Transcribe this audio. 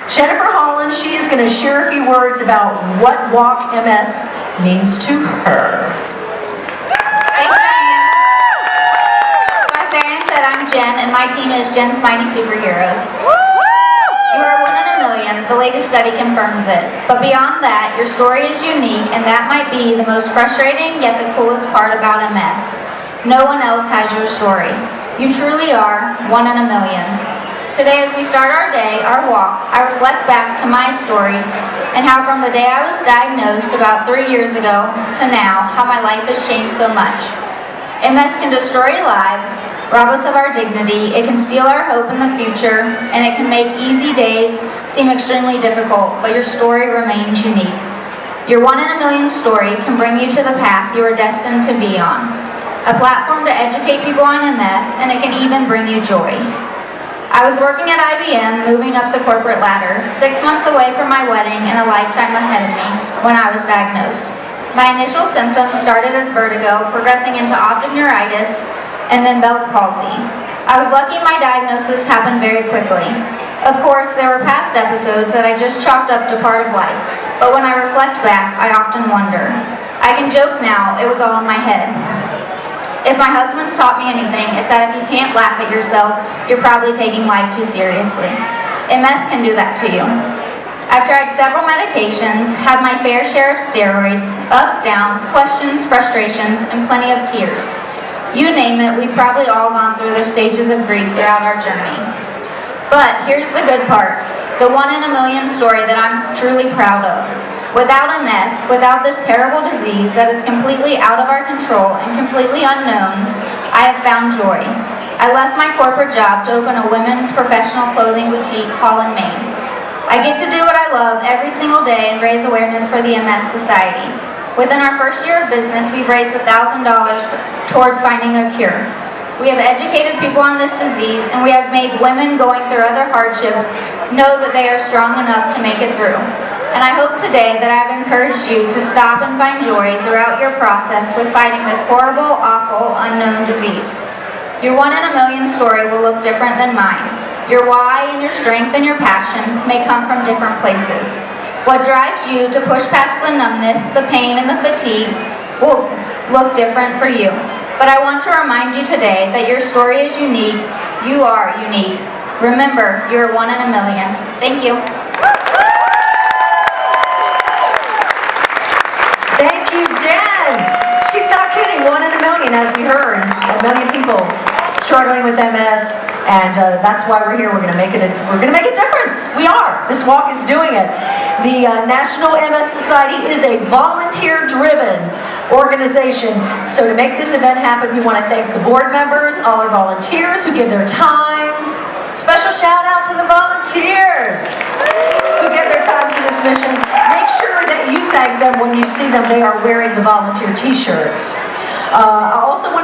Jennifer Holland, she is going to share a few words about what Walk MS means to her. Thanks, Diane. So as Diane said, I'm Jen, and my team is Jen's Mighty Superheroes. You are one in a million, the latest study confirms it. But beyond that, your story is unique, and that might be the most frustrating yet the coolest part about MS. No one else has your story. You truly are one in a million. Today, as we start our day, our walk, I reflect back to my story and how from the day I was diagnosed about 3 years ago to now, how my life has changed so much. MS can destroy lives, rob us of our dignity, it can steal our hope in the future, and it can make easy days seem extremely difficult, but your story remains unique. Your one in a million story can bring you to the path you are destined to be on. A platform to educate people on MS, and it can even bring you joy. I was working at IBM, moving up the corporate ladder, 6 months away from my wedding and a lifetime ahead of me when I was diagnosed. My initial symptoms started as vertigo, progressing into optic neuritis, and then Bell's palsy. I was lucky my diagnosis happened very quickly. Of course, there were past episodes that I just chalked up to part of life, but when I reflect back, I often wonder. I can joke now, it was all in my head. If my husband's taught me anything, it's that if you can't laugh at yourself, you're probably taking life too seriously. MS can do that to you. I've tried several medications, had my fair share of steroids, ups, downs, questions, frustrations, and plenty of tears. You name it, we've probably all gone through the stages of grief throughout our journey. But here's the good part, the one in a million story that I'm truly proud of. Without MS, without this terrible disease that is completely out of our control and completely unknown, I have found joy. I left my corporate job to open a women's professional clothing boutique, Hall & Main. I get to do what I love every single day and raise awareness for the MS Society. Within our first year of business, we've raised $1,000 towards finding a cure. We have educated people on this disease, and we have made women going through other hardships know that they are strong enough to make it through. And I hope today that I've encouraged you to stop and find joy throughout your process with fighting this horrible, awful, unknown disease. Your one in a million story will look different than mine. Your why and your strength and your passion may come from different places. What drives you to push past the numbness, the pain, and the fatigue will look different for you. But I want to remind you today that your story is unique. You are unique. Remember, you're one in a million. Thank you. Thank you, Jen. She's not kidding. One in a million, as we heard. A million people struggling with MS, and that's why we're here. We're going to make it. We're going to make a difference. We are. This walk is doing it. The National MS Society is a volunteer-driven organization. So to make this event happen, we want to thank the board members, all our volunteers who give their time. Special shout out to the volunteers who give their time to this mission. Make sure that you thank them when you see them. They are wearing the volunteer t-shirts. I also want to